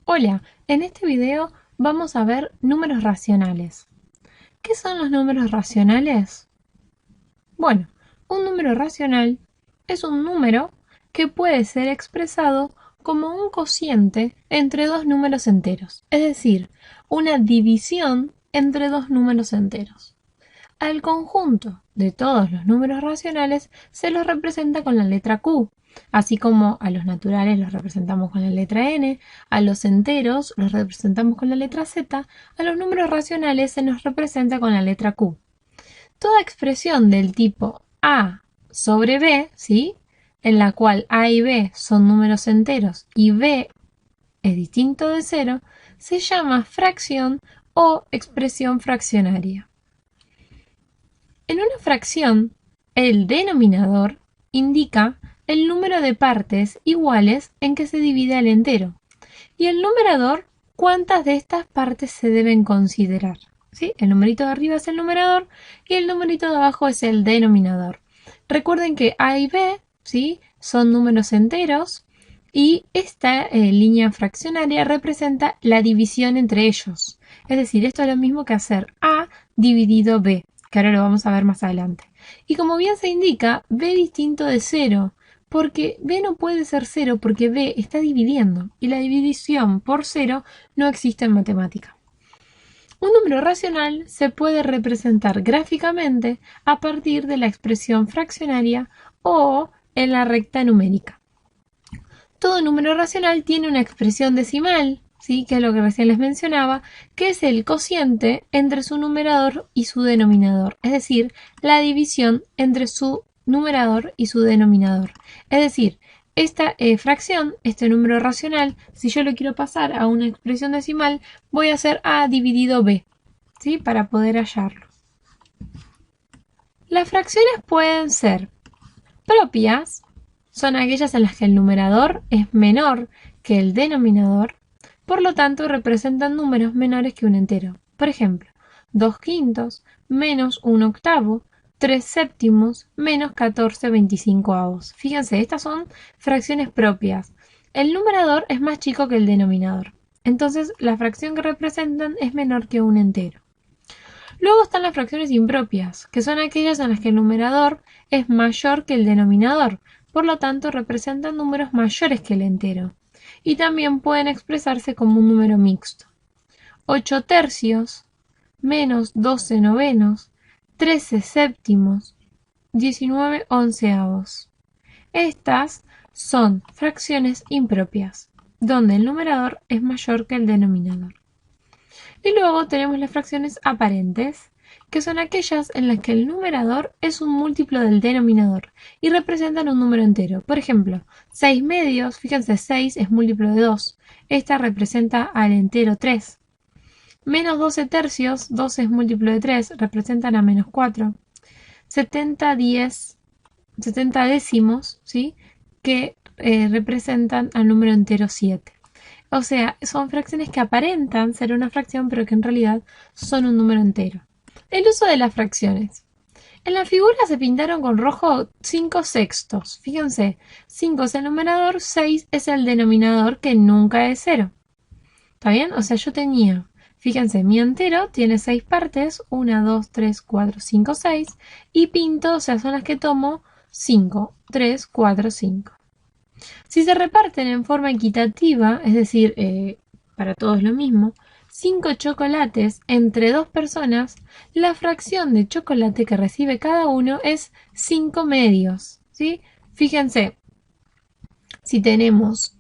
Hola, en este video vamos a ver números racionales. ¿Qué son los números racionales? Bueno, un número racional es un número que puede ser expresado como un cociente entre dos números enteros, es decir, una división entre dos números enteros. Al conjunto de todos los números racionales se los representa con la letra Q, así como a los naturales los representamos con la letra N, a los enteros los representamos con la letra Z, a los números racionales se nos representa con la letra Q. Toda expresión del tipo A sobre B, ¿sí?, en la cual A y B son números enteros y B es distinto de cero, se llama fracción o expresión fraccionaria. En una fracción, el denominador indica el número de partes iguales en que se divide el entero y el numerador cuántas de estas partes se deben considerar. ¿Sí? El numerito de arriba es el numerador y el numerito de abajo es el denominador. Recuerden que A y B, ¿sí?, son números enteros y esta línea fraccionaria representa la división entre ellos. Es decir, esto es lo mismo que hacer A dividido B, que ahora lo vamos a ver más adelante. Y como bien se indica, B distinto de 0, porque B no puede ser 0 porque B está dividiendo y la división por 0 no existe en matemática. Un número racional se puede representar gráficamente a partir de la expresión fraccionaria o en la recta numérica. Todo número racional tiene una expresión decimal, ¿sí?, que es lo que recién les mencionaba, que es el cociente entre su numerador y su denominador, es decir, la división entre su numerador y su denominador. Es decir, esta fracción, este número racional, si yo lo quiero pasar a una expresión decimal, voy a hacer A dividido B, ¿sí?, para poder hallarlo. Las fracciones pueden ser propias, son aquellas en las que el numerador es menor que el denominador, por lo tanto representan números menores que un entero. Por ejemplo, 2/5 menos 1/8, 3/7 menos 14/25. Fíjense, estas son fracciones propias. El numerador es más chico que el denominador, entonces la fracción que representan es menor que un entero. Luego están las fracciones impropias, que son aquellas en las que el numerador es mayor que el denominador, por lo tanto representan números mayores que el entero, y también pueden expresarse como un número mixto. 8/3 menos 12/9, 13/7, 19/11. Estas son fracciones impropias, donde el numerador es mayor que el denominador. Y luego tenemos las fracciones aparentes, que son aquellas en las que el numerador es un múltiplo del denominador y representan un número entero. Por ejemplo, 6/2, fíjense, 6 es múltiplo de 2. Esta representa al entero 3. Menos 12/3, 12 es múltiplo de 3, representan a menos 4. 70 décimos, ¿sí?, que representan al número entero 7. O sea, son fracciones que aparentan ser una fracción, pero que en realidad son un número entero. El uso de las fracciones. En la figura se pintaron con rojo 5/6. Fíjense, 5 es el numerador, 6 es el denominador, que nunca es 0. ¿Está bien? O sea, yo tenía, fíjense, mi entero tiene 6 partes, 1, 2, 3, 4, 5, 6, y pinto, o sea, son las que tomo 5, 3, 4, 5. Si se reparten en forma equitativa, es decir, para todos lo mismo, 5 chocolates entre dos personas, la fracción de chocolate que recibe cada uno es 5 medios, ¿sí? Fíjense, si tenemos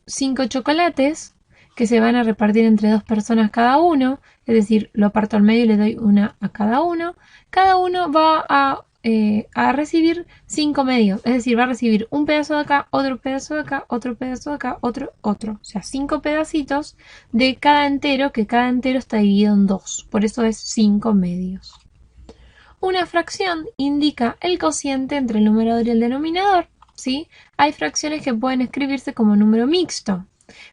5 chocolates que se van a repartir entre dos personas cada uno, es decir, lo parto al medio y le doy una a cada uno va a recibir 5 medios, es decir, va a recibir un pedazo de acá, otro pedazo de acá, otro pedazo de acá, otro, o sea, 5 pedacitos de cada entero, que cada entero está dividido en 2, por eso es 5 medios. Una fracción indica el cociente entre el numerador y el denominador, ¿sí? Hay fracciones que pueden escribirse como número mixto.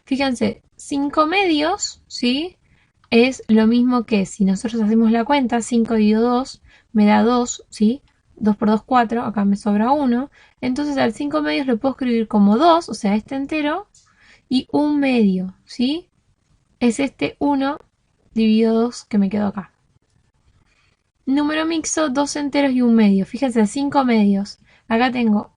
Fíjense, 5 medios, ¿sí?, es lo mismo que si nosotros hacemos la cuenta, 5 dividido 2 me da 2, ¿sí? 2 por 2, 4, acá me sobra 1. Entonces al 5 medios lo puedo escribir como 2, o sea, este entero, y 1/2, ¿sí? Es este 1 dividido 2 que me quedó acá. Número mixto, 2 enteros y 1/2. Fíjense, 5 medios. Acá tengo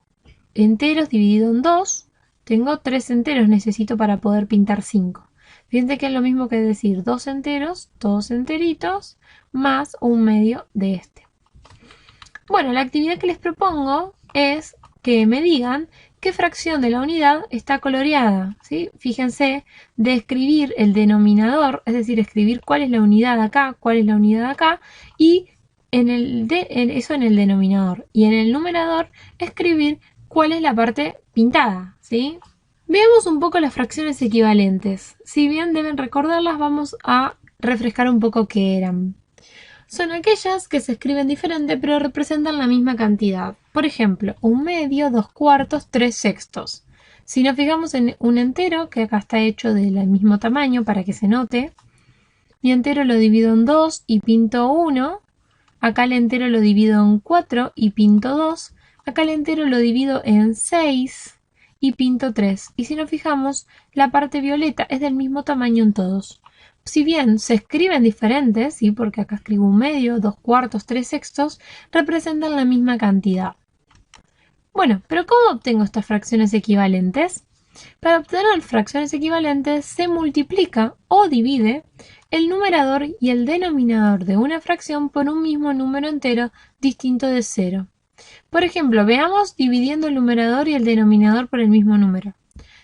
enteros dividido en 2. Tengo 3 enteros, necesito para poder pintar 5. Fíjense que es lo mismo que decir 2 enteros, todos enteritos, más 1/2 de este. Bueno, la actividad que les propongo es que me digan qué fracción de la unidad está coloreada, ¿sí? Fíjense, de escribir el denominador, es decir, escribir cuál es la unidad acá, cuál es la unidad acá, y eso en el denominador. Y en el numerador, escribir cuál es la parte pintada, ¿sí? Veamos un poco las fracciones equivalentes. Si bien deben recordarlas, vamos a refrescar un poco qué eran. Son aquellas que se escriben diferente pero representan la misma cantidad. Por ejemplo, 1/2, 2/4, 3/6. Si nos fijamos en un entero, que acá está hecho del mismo tamaño para que se note, mi entero lo divido en 2 y pinto 1. Acá el entero lo divido en 4 y pinto 2. Acá el entero lo divido en 6 y pinto 3. Y si nos fijamos, la parte violeta es del mismo tamaño en todos. Si bien se escriben diferentes, ¿sí? Porque acá escribo 1/2, 2/4, 3/6, representan la misma cantidad. Bueno, pero ¿cómo obtengo estas fracciones equivalentes? Para obtener fracciones equivalentes se multiplica o divide el numerador y el denominador de una fracción por un mismo número entero distinto de 0. Por ejemplo, veamos dividiendo el numerador y el denominador por el mismo número.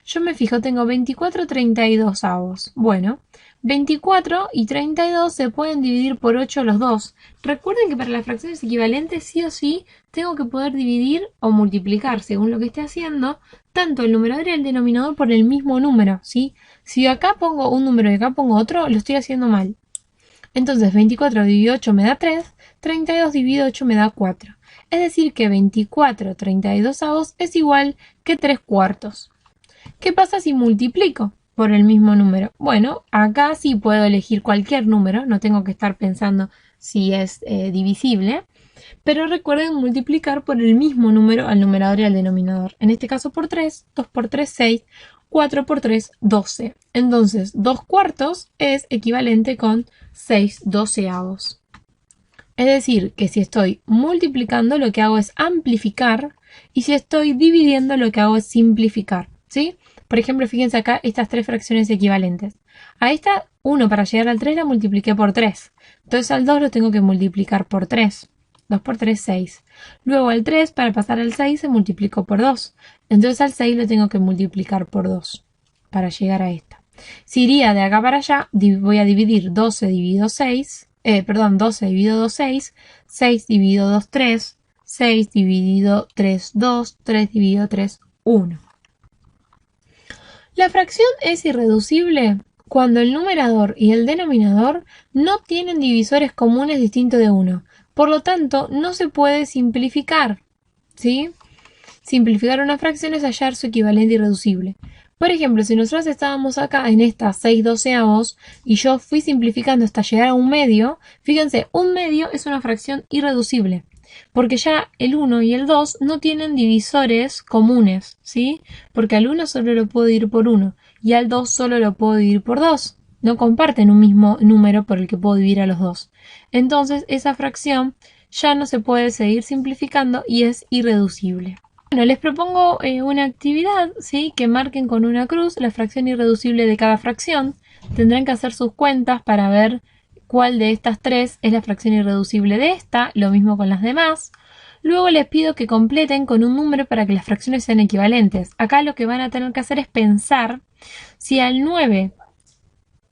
Yo me fijo, tengo 24 32avos. Bueno, 24 y 32 se pueden dividir por 8 los dos. Recuerden que para las fracciones equivalentes sí o sí tengo que poder dividir o multiplicar, según lo que esté haciendo, tanto el numerador y el denominador por el mismo número, ¿sí? Si acá pongo un número y acá pongo otro, lo estoy haciendo mal. Entonces 24 dividido 8 me da 3, 32 dividido 8 me da 4. Es decir que 24 32avos es igual que 3/4. ¿Qué pasa si multiplico por el mismo número? Bueno, acá sí puedo elegir cualquier número, no tengo que estar pensando si es divisible, pero recuerden multiplicar por el mismo número al numerador y al denominador. En este caso por 3, 2 por 3, 6, 4 por 3, 12. Entonces, 2/4 es equivalente con 6/12avos. Es decir, que si estoy multiplicando lo que hago es amplificar y si estoy dividiendo lo que hago es simplificar, ¿sí? Por ejemplo, fíjense acá estas tres fracciones equivalentes. A esta 1 para llegar al 3 la multipliqué por 3. Entonces al 2 lo tengo que multiplicar por 3. 2 por 3, 6. Luego al 3 para pasar al 6 se multiplicó por 2. Entonces al 6 lo tengo que multiplicar por 2 para llegar a esta. Si iría de acá para allá, voy a dividir 12 dividido 6. 12 dividido 2, 6. 6 dividido 2, 3. 6 dividido 3, 2. 3 dividido 3, 1. La fracción es irreducible cuando el numerador y el denominador no tienen divisores comunes distintos de 1. Por lo tanto, no se puede simplificar, ¿sí? Simplificar una fracción es hallar su equivalente irreducible. Por ejemplo, si nosotros estábamos acá en esta 6/12avos y yo fui simplificando hasta llegar a 1/2, fíjense, 1/2 es una fracción irreducible, porque ya el 1 y el 2 no tienen divisores comunes, ¿sí? Porque al 1 solo lo puedo dividir por 1 y al 2 solo lo puedo dividir por 2. No comparten un mismo número por el que puedo dividir a los dos. Entonces, esa fracción ya no se puede seguir simplificando y es irreducible. Bueno, les propongo una actividad, ¿sí? Que marquen con una cruz la fracción irreducible de cada fracción. Tendrán que hacer sus cuentas para ver cuál de estas tres es la fracción irreducible de esta, lo mismo con las demás. Luego les pido que completen con un número para que las fracciones sean equivalentes. Acá lo que van a tener que hacer es pensar si al 9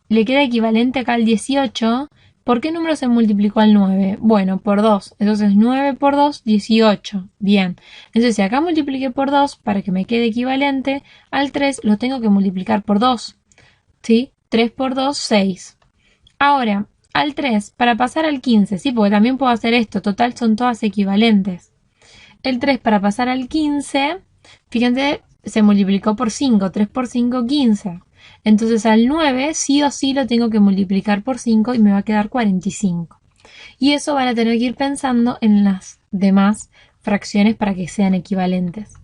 le queda equivalente acá al 18, ¿por qué número se multiplicó al 9? Bueno, por 2. Entonces 9 por 2, 18. Bien. Entonces si acá multipliqué por 2, para que me quede equivalente al 3, lo tengo que multiplicar por 2. ¿Sí? 3 por 2, 6. Ahora, al 3, para pasar al 15, sí, porque también puedo hacer esto. Total, son todas equivalentes. El 3 para pasar al 15, fíjense, se multiplicó por 5. 3 por 5, 15. Entonces al 9 sí o sí lo tengo que multiplicar por 5 y me va a quedar 45. Y eso van a tener que ir pensando en las demás fracciones para que sean equivalentes.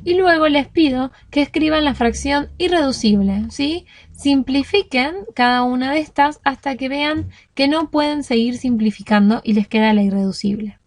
Y luego les pido que escriban la fracción irreducible, ¿sí? Simplifiquen cada una de estas hasta que vean que no pueden seguir simplificando y les queda la irreducible.